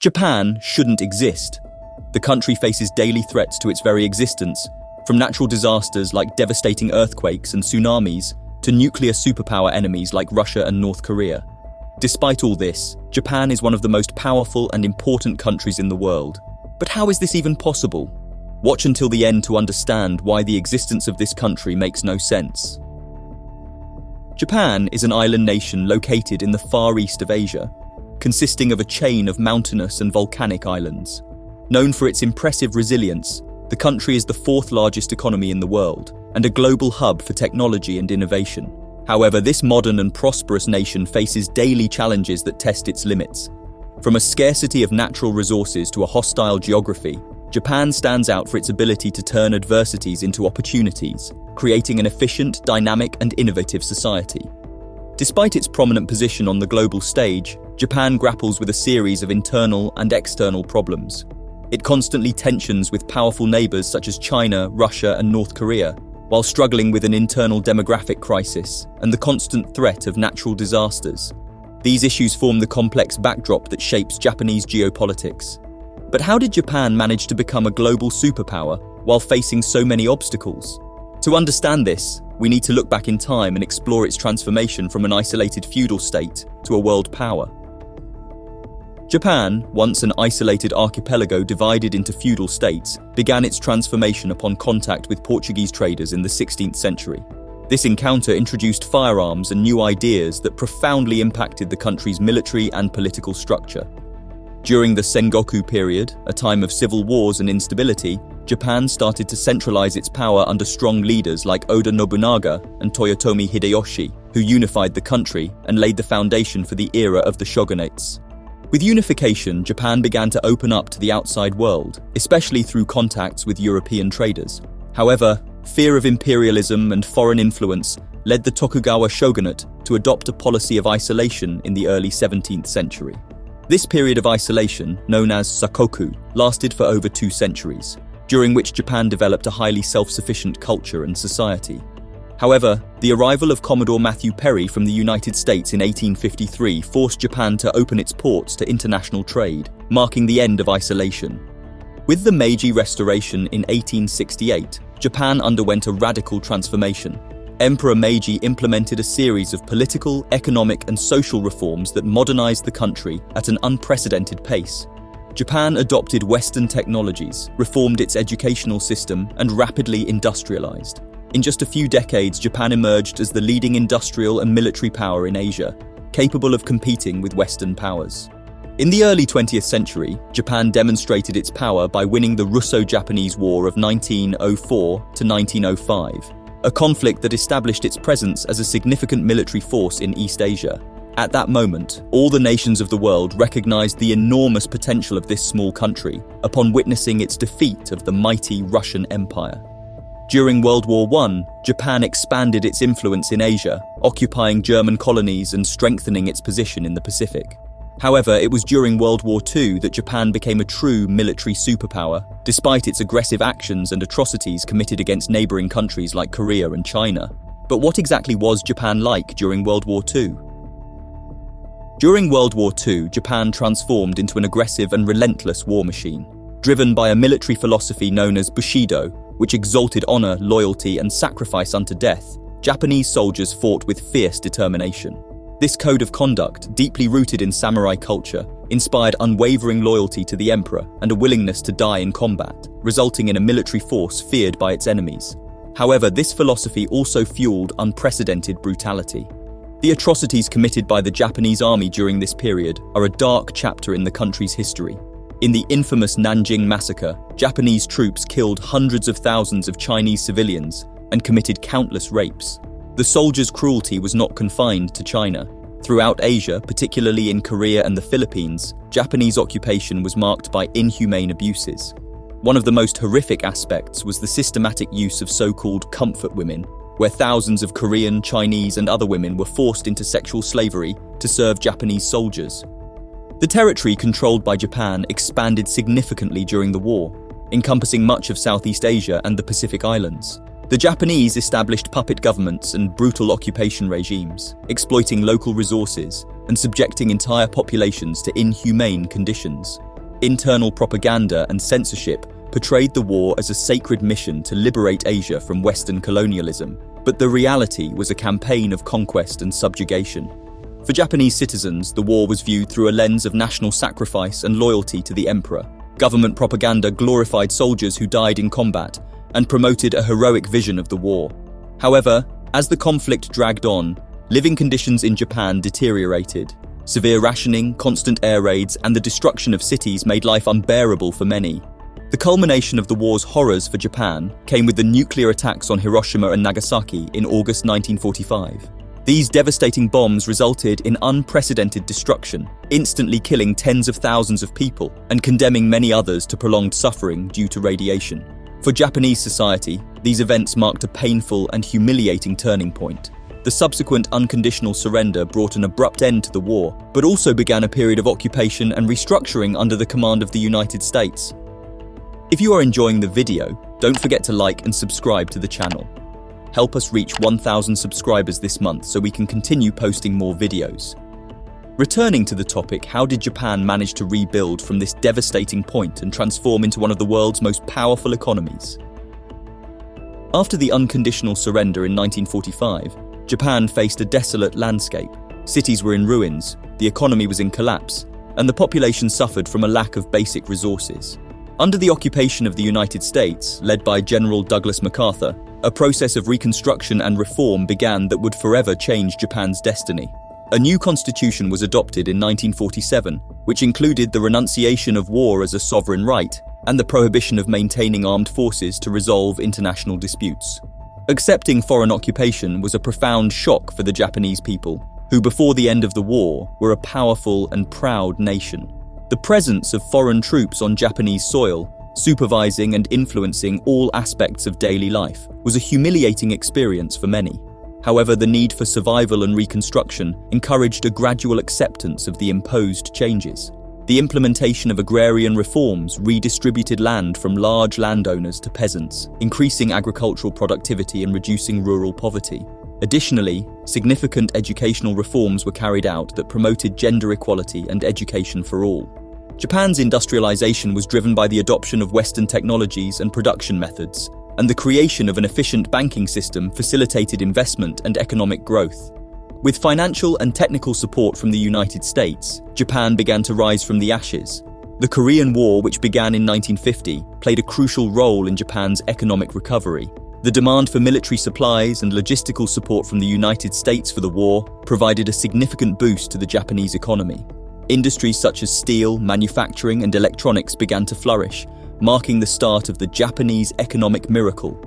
Japan shouldn't exist. The country faces daily threats to its very existence, from natural disasters like devastating earthquakes and tsunamis to nuclear superpower enemies like Russia and North Korea. Despite all this, Japan is one of the most powerful and important countries in the world. But how is this even possible? Watch until the end to understand why the existence of this country makes no sense. Japan is an island nation located in the far east of Asia, consisting of a chain of mountainous and volcanic islands. Known for its impressive resilience, the country is the fourth largest economy in the world and a global hub for technology and innovation. However, this modern and prosperous nation faces daily challenges that test its limits. From a scarcity of natural resources to a hostile geography, Japan stands out for its ability to turn adversities into opportunities, creating an efficient, dynamic, and innovative society. Despite its prominent position on the global stage, Japan grapples with a series of internal and external problems. It constantly tensions with powerful neighbors such as China, Russia, and North Korea, while struggling with an internal demographic crisis and the constant threat of natural disasters. These issues form the complex backdrop that shapes Japanese geopolitics. But how did Japan manage to become a global superpower while facing so many obstacles? To understand this, we need to look back in time and explore its transformation from an isolated feudal state to a world power. Japan, once an isolated archipelago divided into feudal states, began its transformation upon contact with Portuguese traders in the 16th century. This encounter introduced firearms and new ideas that profoundly impacted the country's military and political structure. During the Sengoku period, a time of civil wars and instability, Japan started to centralize its power under strong leaders like Oda Nobunaga and Toyotomi Hideyoshi, who unified the country and laid the foundation for the era of the shogunates. With unification, Japan began to open up to the outside world, especially through contacts with European traders. However, fear of imperialism and foreign influence led the Tokugawa shogunate to adopt a policy of isolation in the early 17th century. This period of isolation, known as Sakoku, lasted for over 2 centuries, during which Japan developed a highly self-sufficient culture and society. However, the arrival of Commodore Matthew Perry from the United States in 1853 forced Japan to open its ports to international trade, marking the end of isolation. With the Meiji Restoration in 1868, Japan underwent a radical transformation. Emperor Meiji implemented a series of political, economic, and social reforms that modernized the country at an unprecedented pace. Japan adopted Western technologies, reformed its educational system, and rapidly industrialized. In just a few decades, Japan emerged as the leading industrial and military power in Asia, capable of competing with Western powers. In the early 20th century, Japan demonstrated its power by winning the Russo-Japanese War of 1904 to 1905, a conflict that established its presence as a significant military force in East Asia. At that moment, all the nations of the world recognized the enormous potential of this small country upon witnessing its defeat of the mighty Russian Empire. During World War I, Japan expanded its influence in Asia, occupying German colonies and strengthening its position in the Pacific. However, it was during World War II that Japan became a true military superpower, despite its aggressive actions and atrocities committed against neighboring countries like Korea and China. But what exactly was Japan like during World War II? During World War II, Japan transformed into an aggressive and relentless war machine. Driven by a military philosophy known as Bushido, which exalted honor, loyalty, and sacrifice unto death, Japanese soldiers fought with fierce determination. This code of conduct, deeply rooted in samurai culture, inspired unwavering loyalty to the emperor and a willingness to die in combat, resulting in a military force feared by its enemies. However, this philosophy also fueled unprecedented brutality. The atrocities committed by the Japanese army during this period are a dark chapter in the country's history. In the infamous Nanjing massacre, Japanese troops killed hundreds of thousands of Chinese civilians and committed countless rapes. The soldiers' cruelty was not confined to China. Throughout Asia, particularly in Korea and the Philippines, Japanese occupation was marked by inhumane abuses. One of the most horrific aspects was the systematic use of so-called comfort women, where thousands of Korean, Chinese, and other women were forced into sexual slavery to serve Japanese soldiers. The territory controlled by Japan expanded significantly during the war, encompassing much of Southeast Asia and the Pacific Islands. The Japanese established puppet governments and brutal occupation regimes, exploiting local resources and subjecting entire populations to inhumane conditions. Internal propaganda and censorship portrayed the war as a sacred mission to liberate Asia from Western colonialism, but the reality was a campaign of conquest and subjugation. For Japanese citizens, the war was viewed through a lens of national sacrifice and loyalty to the emperor. Government propaganda glorified soldiers who died in combat and promoted a heroic vision of the war. However, as the conflict dragged on, living conditions in Japan deteriorated. Severe rationing, constant air raids, and the destruction of cities made life unbearable for many. The culmination of the war's horrors for Japan came with the nuclear attacks on Hiroshima and Nagasaki in August 1945. These devastating bombs resulted in unprecedented destruction, instantly killing tens of thousands of people and condemning many others to prolonged suffering due to radiation. For Japanese society, these events marked a painful and humiliating turning point. The subsequent unconditional surrender brought an abrupt end to the war, but also began a period of occupation and restructuring under the command of the United States. If you are enjoying the video, don't forget to like and subscribe to the channel. Help us reach 1,000 subscribers this month so we can continue posting more videos. Returning to the topic, how did Japan manage to rebuild from this devastating point and transform into one of the world's most powerful economies? After the unconditional surrender in 1945, Japan faced a desolate landscape. Cities were in ruins, the economy was in collapse, and the population suffered from a lack of basic resources. Under the occupation of the United States, led by General Douglas MacArthur, a process of reconstruction and reform began that would forever change Japan's destiny. A new constitution was adopted in 1947, which included the renunciation of war as a sovereign right and the prohibition of maintaining armed forces to resolve international disputes. Accepting foreign occupation was a profound shock for the Japanese people, who before the end of the war were a powerful and proud nation. The presence of foreign troops on Japanese soil, supervising and influencing all aspects of daily life, was a humiliating experience for many. However, the need for survival and reconstruction encouraged a gradual acceptance of the imposed changes. The implementation of agrarian reforms redistributed land from large landowners to peasants, increasing agricultural productivity and reducing rural poverty. Additionally, significant educational reforms were carried out that promoted gender equality and education for all. Japan's industrialization was driven by the adoption of Western technologies and production methods, and the creation of an efficient banking system facilitated investment and economic growth. With financial and technical support from the United States, Japan began to rise from the ashes. The Korean War, which began in 1950, played a crucial role in Japan's economic recovery. The demand for military supplies and logistical support from the United States for the war provided a significant boost to the Japanese economy. Industries such as steel, manufacturing, and electronics began to flourish, marking the start of the Japanese economic miracle.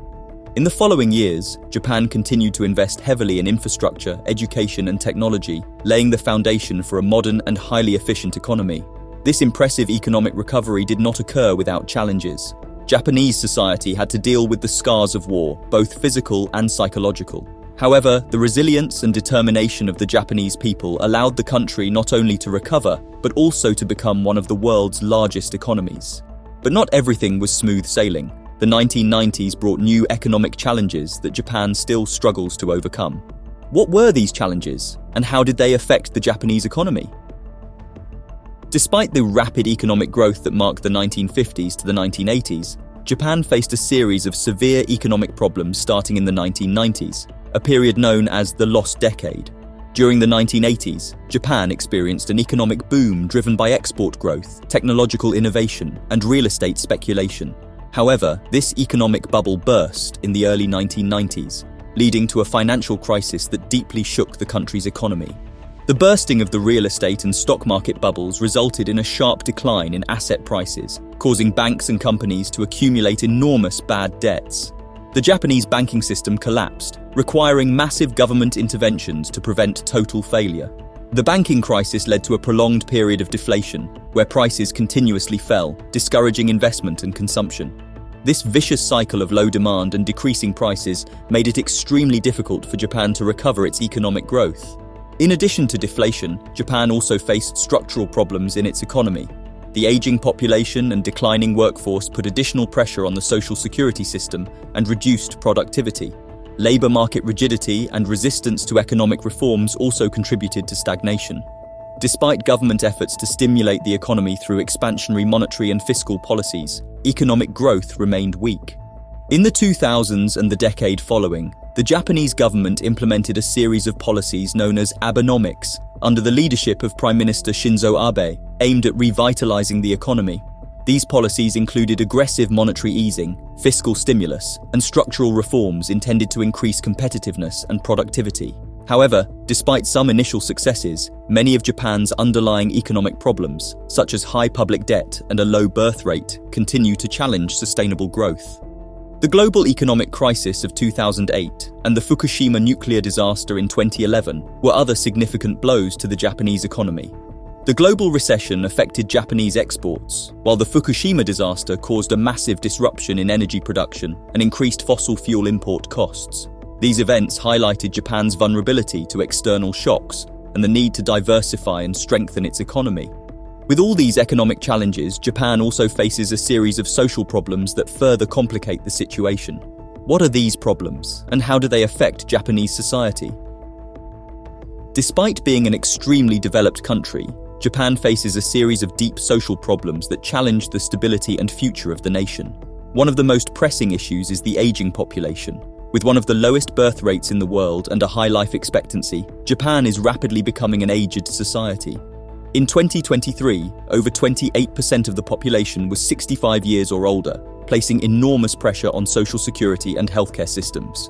In the following years, Japan continued to invest heavily in infrastructure, education, and technology, laying the foundation for a modern and highly efficient economy. This impressive economic recovery did not occur without challenges. Japanese society had to deal with the scars of war, both physical and psychological. However, the resilience and determination of the Japanese people allowed the country not only to recover, but also to become one of the world's largest economies. But not everything was smooth sailing. The 1990s brought new economic challenges that Japan still struggles to overcome. What were these challenges, and how did they affect the Japanese economy? Despite the rapid economic growth that marked the 1950s to the 1980s, Japan faced a series of severe economic problems starting in the 1990s, a period known as the Lost Decade. During the 1980s, Japan experienced an economic boom driven by export growth, technological innovation, and real estate speculation. However, this economic bubble burst in the early 1990s, leading to a financial crisis that deeply shook the country's economy. The bursting of the real estate and stock market bubbles resulted in a sharp decline in asset prices, causing banks and companies to accumulate enormous bad debts. The Japanese banking system collapsed, requiring massive government interventions to prevent total failure. The banking crisis led to a prolonged period of deflation, where prices continuously fell, discouraging investment and consumption. This vicious cycle of low demand and decreasing prices made it extremely difficult for Japan to recover its economic growth. In addition to deflation, Japan also faced structural problems in its economy. The aging population and declining workforce put additional pressure on the social security system and reduced productivity. Labor market rigidity and resistance to economic reforms also contributed to stagnation. Despite government efforts to stimulate the economy through expansionary monetary and fiscal policies, economic growth remained weak. In the 2000s and the decade following, the Japanese government implemented a series of policies known as Abenomics under the leadership of Prime Minister Shinzo Abe, aimed at revitalizing the economy. These policies included aggressive monetary easing, fiscal stimulus, and structural reforms intended to increase competitiveness and productivity. However, despite some initial successes, many of Japan's underlying economic problems, such as high public debt and a low birth rate, continue to challenge sustainable growth. The global economic crisis of 2008 and the Fukushima nuclear disaster in 2011 were other significant blows to the Japanese economy. The global recession affected Japanese exports, while the Fukushima disaster caused a massive disruption in energy production and increased fossil fuel import costs. These events highlighted Japan's vulnerability to external shocks and the need to diversify and strengthen its economy. With all these economic challenges, Japan also faces a series of social problems that further complicate the situation. What are these problems, and how do they affect Japanese society? Despite being an extremely developed country, Japan faces a series of deep social problems that challenge the stability and future of the nation. One of the most pressing issues is the aging population. With one of the lowest birth rates in the world and a high life expectancy, Japan is rapidly becoming an aged society. In 2023, over 28% of the population was 65 years or older, placing enormous pressure on social security and healthcare systems.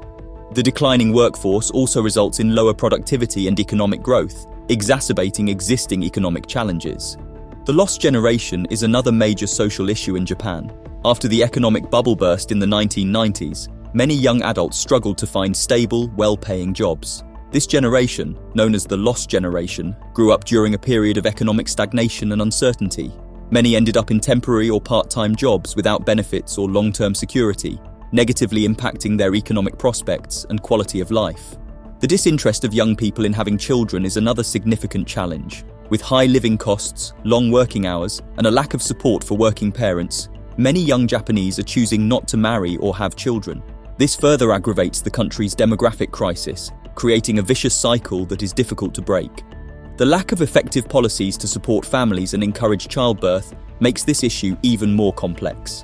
The declining workforce also results in lower productivity and economic growth, exacerbating existing economic challenges. The lost generation is another major social issue in Japan. After the economic bubble burst in the 1990s, many young adults struggled to find stable, well-paying jobs. This generation, known as the lost generation, grew up during a period of economic stagnation and uncertainty. Many ended up in temporary or part-time jobs without benefits or long-term security, negatively impacting their economic prospects and quality of life. The disinterest of young people in having children is another significant challenge. With high living costs, long working hours, and a lack of support for working parents, many young Japanese are choosing not to marry or have children. This further aggravates the country's demographic crisis, creating a vicious cycle that is difficult to break. The lack of effective policies to support families and encourage childbirth makes this issue even more complex.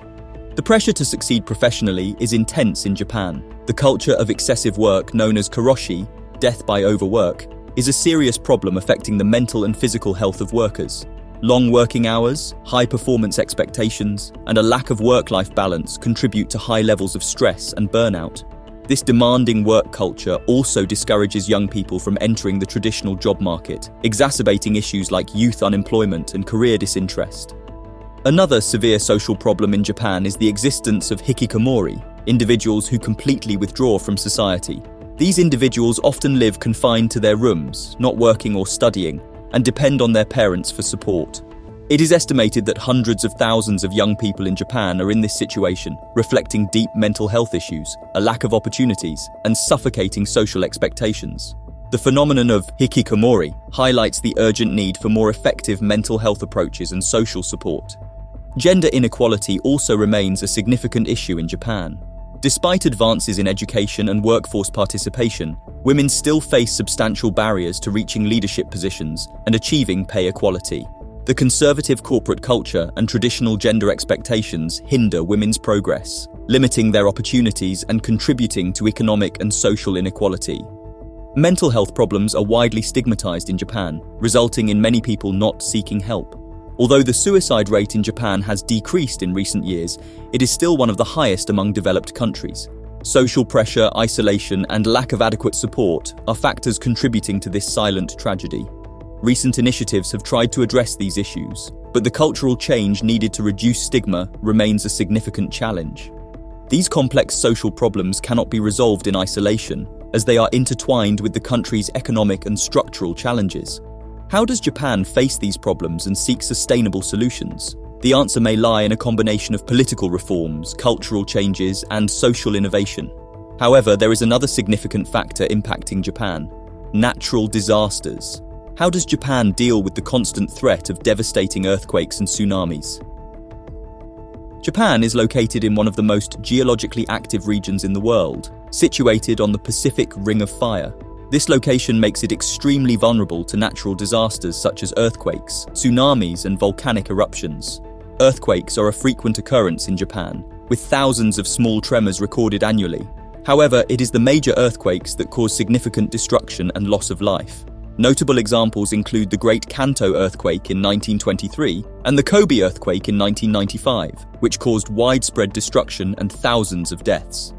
The pressure to succeed professionally is intense in Japan. The culture of excessive work, known as karoshi, death by overwork, is a serious problem affecting the mental and physical health of workers. Long working hours, high performance expectations, and a lack of work-life balance contribute to high levels of stress and burnout. This demanding work culture also discourages young people from entering the traditional job market, exacerbating issues like youth unemployment and career disinterest. Another severe social problem in Japan is the existence of hikikomori, individuals who completely withdraw from society. These individuals often live confined to their rooms, not working or studying, and depend on their parents for support. It is estimated that hundreds of thousands of young people in Japan are in this situation, reflecting deep mental health issues, a lack of opportunities, and suffocating social expectations. The phenomenon of hikikomori highlights the urgent need for more effective mental health approaches and social support. Gender inequality also remains a significant issue in Japan. Despite advances in education and workforce participation, women still face substantial barriers to reaching leadership positions and achieving pay equality. The conservative corporate culture and traditional gender expectations hinder women's progress, limiting their opportunities and contributing to economic and social inequality. Mental health problems are widely stigmatized in Japan, resulting in many people not seeking help. Although the suicide rate in Japan has decreased in recent years, it is still one of the highest among developed countries. Social pressure, isolation, and lack of adequate support are factors contributing to this silent tragedy. Recent initiatives have tried to address these issues, but the cultural change needed to reduce stigma remains a significant challenge. These complex social problems cannot be resolved in isolation, as they are intertwined with the country's economic and structural challenges. How does Japan face these problems and seek sustainable solutions? The answer may lie in a combination of political reforms, cultural changes, and social innovation. However, there is another significant factor impacting Japan: natural disasters. How does Japan deal with the constant threat of devastating earthquakes and tsunamis? Japan is located in one of the most geologically active regions in the world, situated on the Pacific Ring of Fire. This location makes it extremely vulnerable to natural disasters such as earthquakes, tsunamis, and volcanic eruptions. Earthquakes are a frequent occurrence in Japan, with thousands of small tremors recorded annually. However, it is the major earthquakes that cause significant destruction and loss of life. Notable examples include the Great Kanto earthquake in 1923 and the Kobe earthquake in 1995, which caused widespread destruction and thousands of deaths.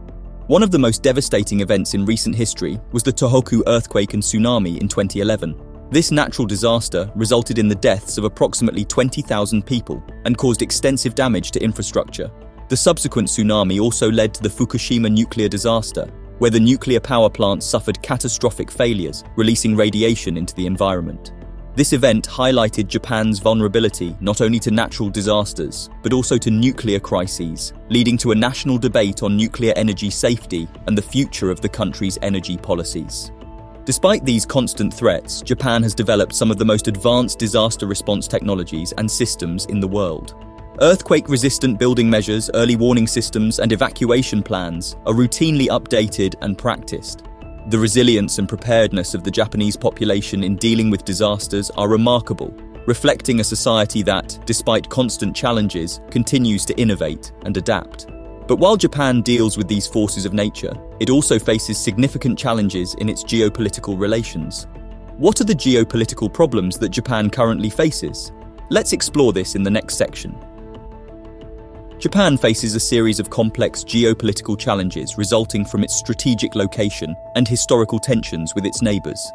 One of the most devastating events in recent history was the Tohoku earthquake and tsunami in 2011. This natural disaster resulted in the deaths of approximately 20,000 people and caused extensive damage to infrastructure. The subsequent tsunami also led to the Fukushima nuclear disaster, where the nuclear power plant suffered catastrophic failures, releasing radiation into the environment. This event highlighted Japan's vulnerability not only to natural disasters, but also to nuclear crises, leading to a national debate on nuclear energy safety and the future of the country's energy policies. Despite these constant threats, Japan has developed some of the most advanced disaster response technologies and systems in the world. Earthquake-resistant building measures, early warning systems, and evacuation plans are routinely updated and practiced. The resilience and preparedness of the Japanese population in dealing with disasters are remarkable, reflecting a society that, despite constant challenges, continues to innovate and adapt. But while Japan deals with these forces of nature, it also faces significant challenges in its geopolitical relations. What are the geopolitical problems that Japan currently faces? Let's explore this in the next section. Japan faces a series of complex geopolitical challenges resulting from its strategic location and historical tensions with its neighbors.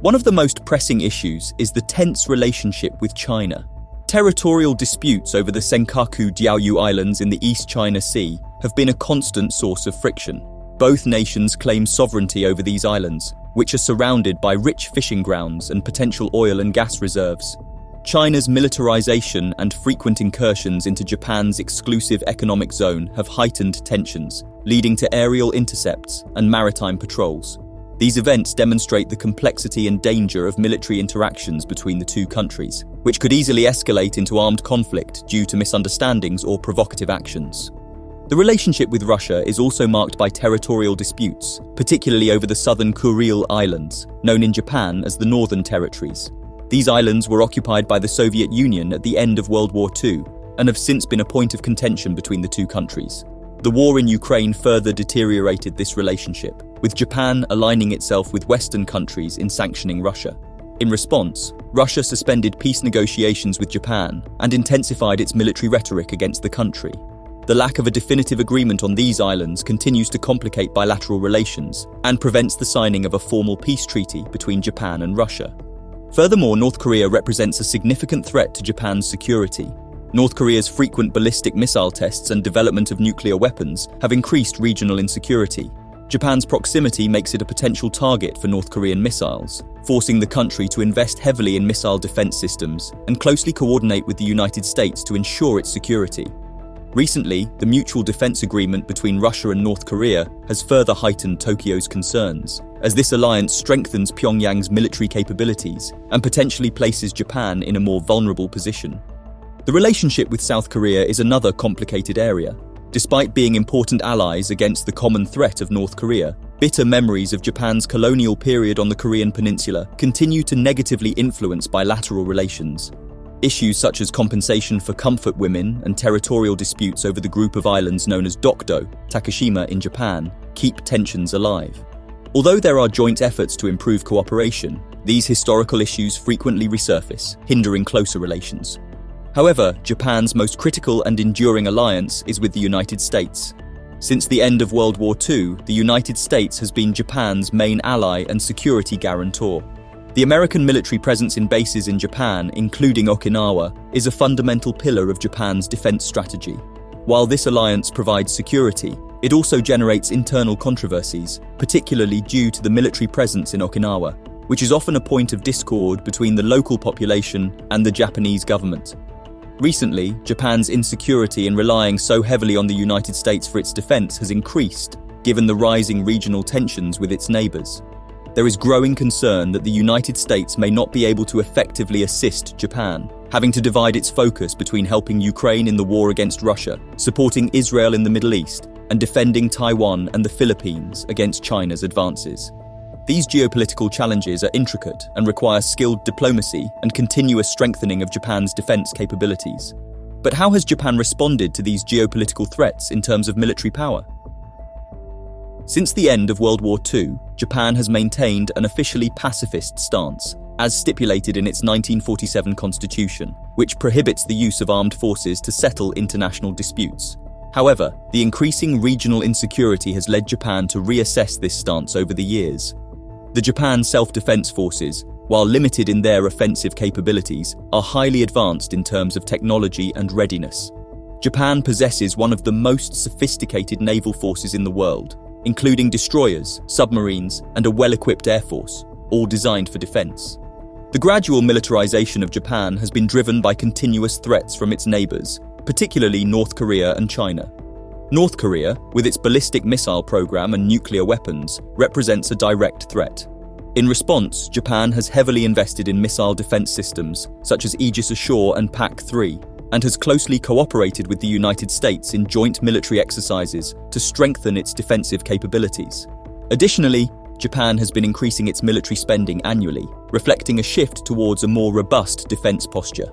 One of the most pressing issues is the tense relationship with China. Territorial disputes over the Senkaku Diaoyu Islands in the East China Sea have been a constant source of friction. Both nations claim sovereignty over these islands, which are surrounded by rich fishing grounds and potential oil and gas reserves. China's militarization and frequent incursions into Japan's exclusive economic zone have heightened tensions, leading to aerial intercepts and maritime patrols. These events demonstrate the complexity and danger of military interactions between the two countries, which could easily escalate into armed conflict due to misunderstandings or provocative actions. The relationship with Russia is also marked by territorial disputes, particularly over the southern Kuril Islands, known in Japan as the Northern Territories. These islands were occupied by the Soviet Union at the end of World War II and have since been a point of contention between the two countries. The war in Ukraine further deteriorated this relationship, with Japan aligning itself with Western countries in sanctioning Russia. In response, Russia suspended peace negotiations with Japan and intensified its military rhetoric against the country. The lack of a definitive agreement on these islands continues to complicate bilateral relations and prevents the signing of a formal peace treaty between Japan and Russia. Furthermore, North Korea represents a significant threat to Japan's security. North Korea's frequent ballistic missile tests and development of nuclear weapons have increased regional insecurity. Japan's proximity makes it a potential target for North Korean missiles, forcing the country to invest heavily in missile defense systems and closely coordinate with the United States to ensure its security. Recently, the mutual defense agreement between Russia and North Korea has further heightened Tokyo's concerns, as this alliance strengthens Pyongyang's military capabilities and potentially places Japan in a more vulnerable position. The relationship with South Korea is another complicated area. Despite being important allies against the common threat of North Korea, bitter memories of Japan's colonial period on the Korean peninsula continue to negatively influence bilateral relations. Issues such as compensation for comfort women and territorial disputes over the group of islands known as Dokdo, Takeshima in Japan, keep tensions alive. Although there are joint efforts to improve cooperation, these historical issues frequently resurface, hindering closer relations. However, Japan's most critical and enduring alliance is with the United States. Since the end of World War II, the United States has been Japan's main ally and security guarantor. The American military presence in bases in Japan, including Okinawa, is a fundamental pillar of Japan's defense strategy. While this alliance provides security, it also generates internal controversies, particularly due to the military presence in Okinawa, which is often a point of discord between the local population and the Japanese government. Recently, Japan's insecurity in relying so heavily on the United States for its defense has increased, given the rising regional tensions with its neighbors. There is growing concern that the United States may not be able to effectively assist Japan, having to divide its focus between helping Ukraine in the war against Russia, supporting Israel in the Middle East, and defending Taiwan and the Philippines against China's advances. These geopolitical challenges are intricate and require skilled diplomacy and continuous strengthening of Japan's defense capabilities. But how has Japan responded to these geopolitical threats in terms of military power? Since the end of World War II, Japan has maintained an officially pacifist stance, as stipulated in its 1947 constitution, which prohibits the use of armed forces to settle international disputes. However, the increasing regional insecurity has led Japan to reassess this stance over the years. The Japan Self-Defense Forces, while limited in their offensive capabilities, are highly advanced in terms of technology and readiness. Japan possesses one of the most sophisticated naval forces in the world, including destroyers, submarines, and a well-equipped air force, all designed for defense. The gradual militarization of Japan has been driven by continuous threats from its neighbors, particularly North Korea and China. North Korea, with its ballistic missile program and nuclear weapons, represents a direct threat. In response, Japan has heavily invested in missile defense systems, such as Aegis Ashore and PAC-3, and has closely cooperated with the United States in joint military exercises to strengthen its defensive capabilities. Additionally, Japan has been increasing its military spending annually, reflecting a shift towards a more robust defense posture.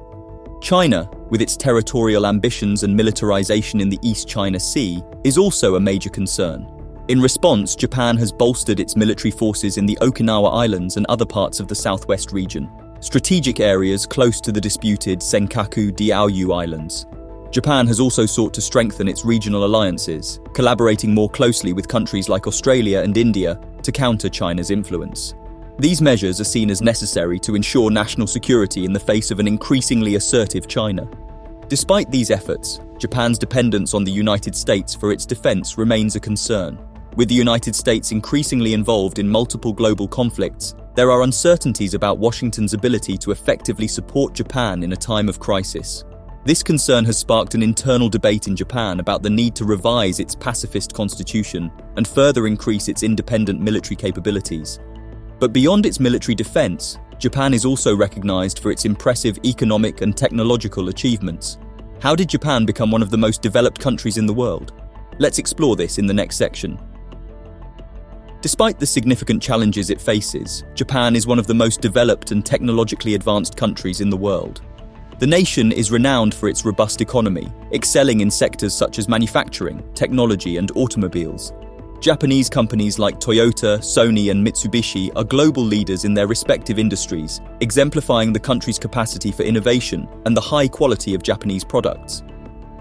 China, with its territorial ambitions and militarization in the East China Sea, is also a major concern. In response, Japan has bolstered its military forces in the Okinawa Islands and other parts of the southwest region, strategic areas close to the disputed Senkaku-Diaoyu Islands. Japan has also sought to strengthen its regional alliances, collaborating more closely with countries like Australia and India to counter China's influence. These measures are seen as necessary to ensure national security in the face of an increasingly assertive China. Despite these efforts, Japan's dependence on the United States for its defense remains a concern. With the United States increasingly involved in multiple global conflicts, there are uncertainties about Washington's ability to effectively support Japan in a time of crisis. This concern has sparked an internal debate in Japan about the need to revise its pacifist constitution and further increase its independent military capabilities. But beyond its military defense, Japan is also recognized for its impressive economic and technological achievements. How did Japan become one of the most developed countries in the world? Let's explore this in the next section. Despite the significant challenges it faces, Japan is one of the most developed and technologically advanced countries in the world. The nation is renowned for its robust economy, excelling in sectors such as manufacturing, technology, and automobiles. Japanese companies like Toyota, Sony, and Mitsubishi are global leaders in their respective industries, exemplifying the country's capacity for innovation and the high quality of Japanese products.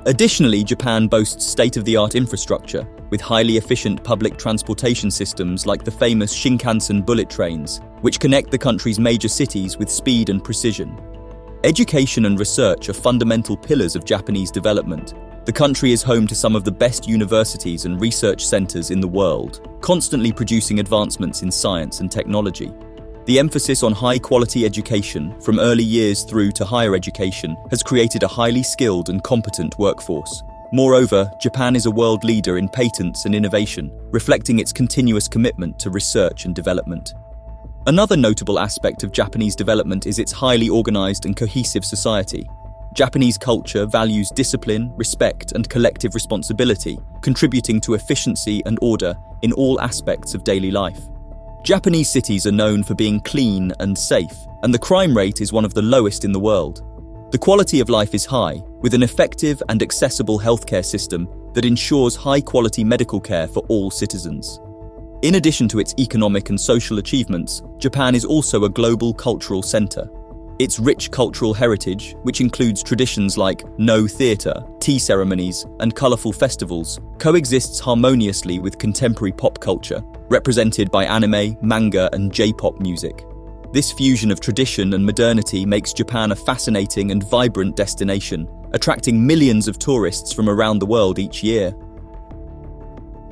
Additionally, Japan boasts state-of-the-art infrastructure, with highly efficient public transportation systems like the famous Shinkansen bullet trains, which connect the country's major cities with speed and precision. Education and research are fundamental pillars of Japanese development. The country is home to some of the best universities and research centers in the world, constantly producing advancements in science and technology. The emphasis on high-quality education, from early years through to higher education, has created a highly skilled and competent workforce. Moreover, Japan is a world leader in patents and innovation, reflecting its continuous commitment to research and development. Another notable aspect of Japanese development is its highly organized and cohesive society. Japanese culture values discipline, respect, and collective responsibility, contributing to efficiency and order in all aspects of daily life. Japanese cities are known for being clean and safe, and the crime rate is one of the lowest in the world. The quality of life is high, with an effective and accessible healthcare system that ensures high-quality medical care for all citizens. In addition to its economic and social achievements, Japan is also a global cultural center. Its rich cultural heritage, which includes traditions like no theater, tea ceremonies, and colorful festivals, coexists harmoniously with contemporary pop culture, represented by anime, manga, and J-pop music. This fusion of tradition and modernity makes Japan a fascinating and vibrant destination, attracting millions of tourists from around the world each year.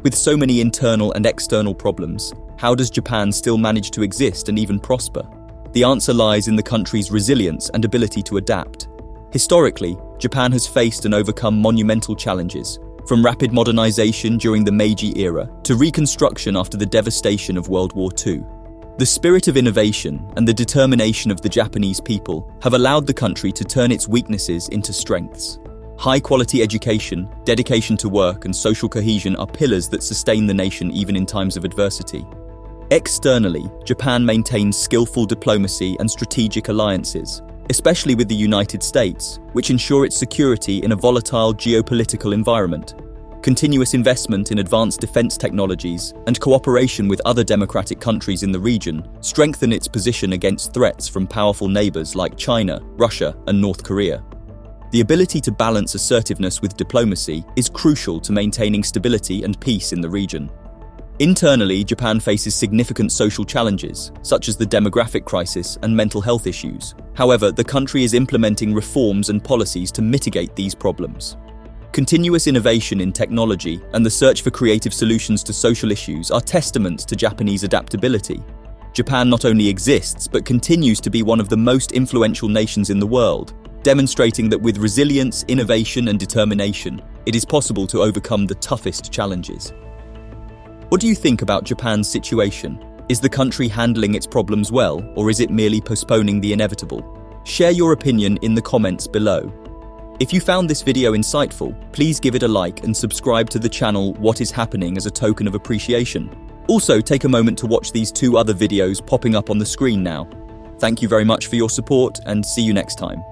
With so many internal and external problems, how does Japan still manage to exist and even prosper? The answer lies in the country's resilience and ability to adapt. Historically, Japan has faced and overcome monumental challenges, from rapid modernization during the Meiji era to reconstruction after the devastation of World War II. The spirit of innovation and the determination of the Japanese people have allowed the country to turn its weaknesses into strengths. High-quality education, dedication to work, and social cohesion are pillars that sustain the nation even in times of adversity. Externally, Japan maintains skillful diplomacy and strategic alliances, especially with the United States, which ensure its security in a volatile geopolitical environment. Continuous investment in advanced defense technologies and cooperation with other democratic countries in the region strengthen its position against threats from powerful neighbors like China, Russia, and North Korea. The ability to balance assertiveness with diplomacy is crucial to maintaining stability and peace in the region. Internally, Japan faces significant social challenges, such as the demographic crisis and mental health issues. However, the country is implementing reforms and policies to mitigate these problems. Continuous innovation in technology and the search for creative solutions to social issues are testaments to Japanese adaptability. Japan not only exists, but continues to be one of the most influential nations in the world, demonstrating that with resilience, innovation, and determination, it is possible to overcome the toughest challenges. What do you think about Japan's situation? Is the country handling its problems well, or is it merely postponing the inevitable? Share your opinion in the comments below. If you found this video insightful, please give it a like and subscribe to the channel What is Happening as a token of appreciation. Also, take a moment to watch these 2 other videos popping up on the screen now. Thank you very much for your support and see you next time.